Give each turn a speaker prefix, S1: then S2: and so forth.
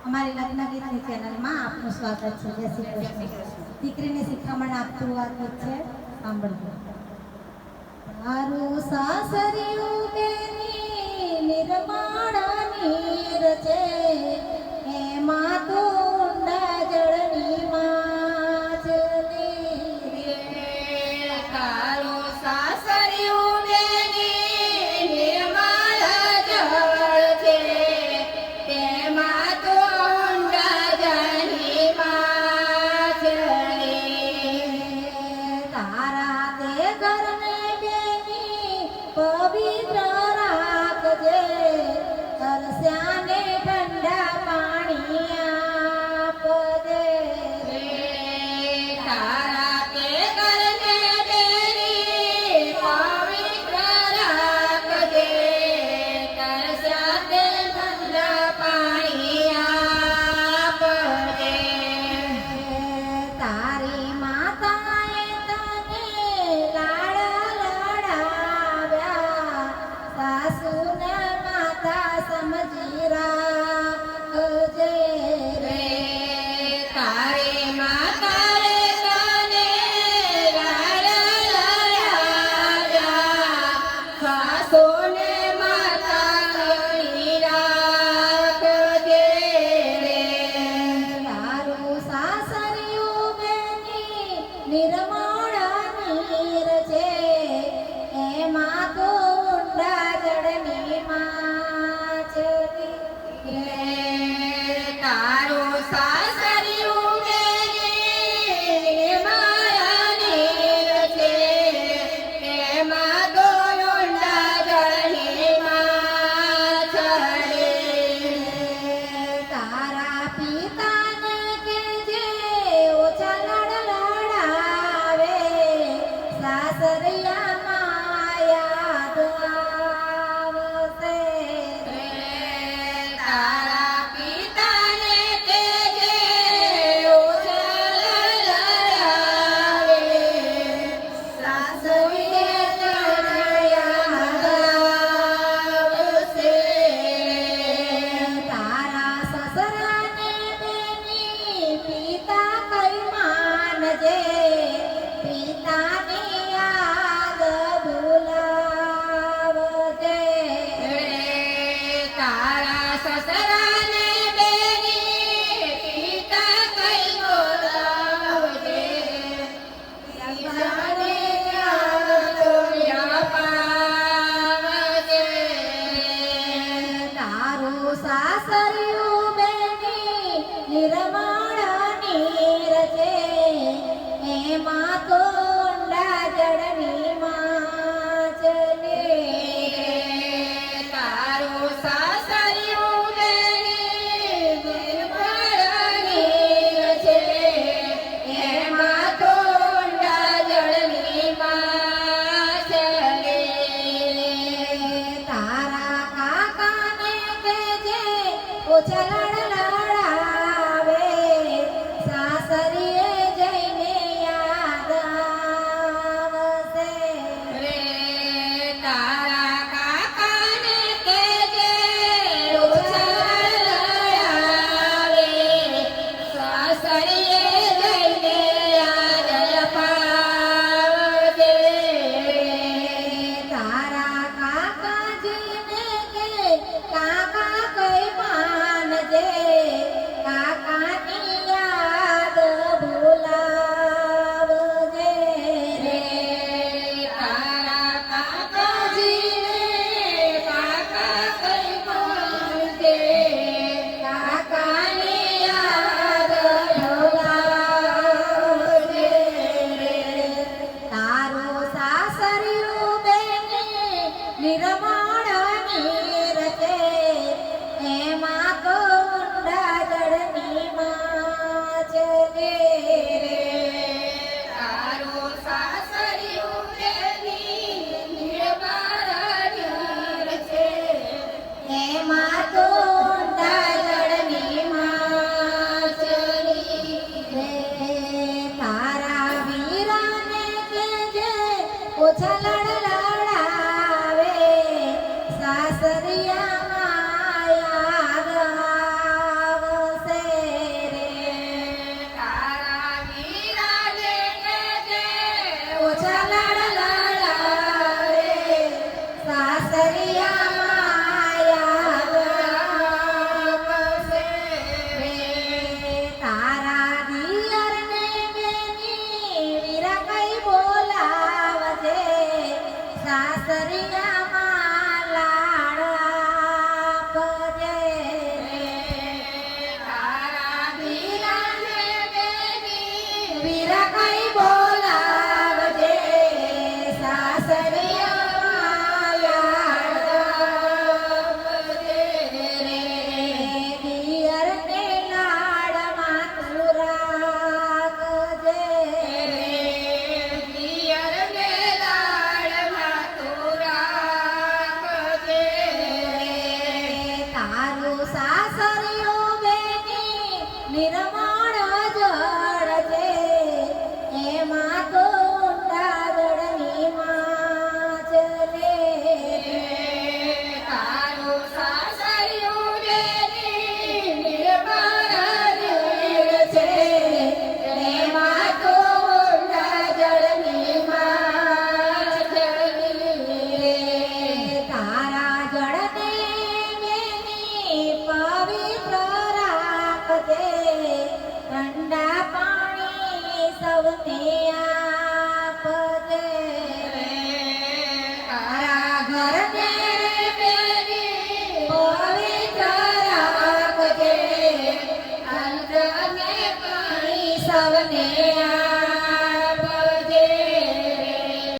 S1: અમારી લગ્ન ગીતની ચેનલમાં આપનું સ્વાગત છે. જય શ્રી કૃષ્ણ. દીકરીને શિખામણ આપતું આ ગીત છે, સાંભળજો. તારું સાસરિયું બેની નિર્માણની રચે, એમાં તો ઊંડા જળની માછલી રે.
S2: તારું સાસરિયું બેની નિર્મળ જળ છે, તેમાં તો ઊંડા જળની માછલી.
S1: તારા તે ઘરને બેની પવિત્ર રાખજે, તરસ્યાને ઠંડા પાણી આપજે.
S2: તારા તે ઘરને બેની પવિત્ર રાખજે, તરસ્યા તે ઠંડા પાણી આપજે.
S1: તારી માતાએ તને લાડ લડાવ્યા, સાસુને માતા સમજી રાખજે રે.
S2: તારી માતાએ તને લાડ લડાવ્યા, સાસુને માતા સમજી રાખજે રે.
S1: તારું સાસરિયું બેની નિર્મળ નીર છે, એમાં તો ઊંડા જળની માછલી રે.
S2: તારું સાસરિયું બેની માયાની છે, તેમાં તો ઊંડા જળની માછલી.
S1: તારા પિતાને કહેજે ઓછા લાડ લડાવે, સાસરિયામાં યાદ આવશે.
S2: તારા પિતાને કહેજે ઓછા લડાવે, સાસુએ તને યાદ આવશે.
S1: તારા સસરાને બેની પિતા કઈ માનજે, પિતાની યાદ ભૂલાવજે.
S2: તારા સસરાને બેની પિતા કઈ બોલાવજે, પિતાને યાદ અપાવજે.
S1: તારું સાસરિયું બેની નિર્મળ નીર છે, એમાં તો ઊંડા જળની માછલી.
S2: તારું સાસરિયું બેની નિર્મળ નીર છે, એમાં તો ઊંડા જળની માછલી.
S1: તારા કાકાને કહેજે ઓછા લાડ લડાવે, સાસરીએ જઈને યાદ આવશે.
S2: તારા કાકાને કહેજે ઓછા લડાવે, સાસરીએ જઈને યાદ અપાવજે.
S1: તારા કાકાજીને કે કાકા કઈ માનજે, નિર્મળ જળ છે એમાં તો ઊંડા જળની માછલે
S2: તારું સાસરિયું રેતી નિર્મળ નીર છે એમાં તો ઊંડા જળની માછલી રે
S1: તારા જળને મેની પવિત્ર રાખજે ઠંડા પાણી સૌને